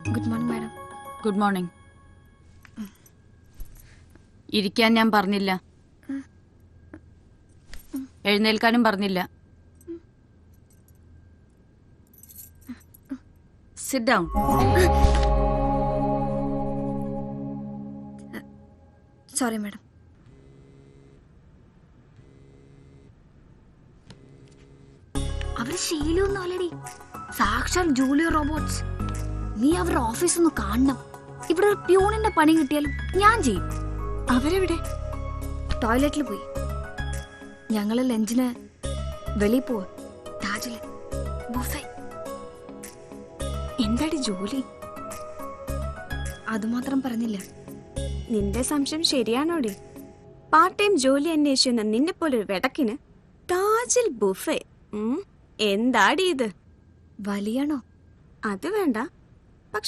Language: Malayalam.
Good morning madam. Good morning. ഇരിക്കാൻ ഞാൻ പറഞ്ഞില്ല, എഴുന്നേൽക്കാനും പറഞ്ഞില്ല. Sit down. Sorry madam. അവര് ശീലമൊന്നും അല്ലടി, സാക്ഷാൽ ജൂലിയ റോബോട്ട്സ്. നീ അവരുടെ ഓഫീസ് ഒന്ന് കാണണം. ഇവിടെ ഒരു പ്യൂണിന്റെ പണി കിട്ടിയാലും ഞാൻ ചെയ്യും. അവരെവിടെ? ടോയ്ലറ്റിൽ പോയി. ഞങ്ങള് ലഞ്ചിന് വെളിയിൽ പോവാ, താജില് ബുഫേ. എന്താടി ജോലി? അതുമാത്രം പറഞ്ഞില്ല. നിന്റെ സംശയം ശരിയാണോടി? പാർട്ട് ടൈം ജോലി അന്വേഷിക്കുന്ന നിന്നെ പോലൊരു വെടക്കിന് താജിൽ ബുഫേ. എന്താടി ഇത്? വലിയാണോ? അത് വേണ്ട,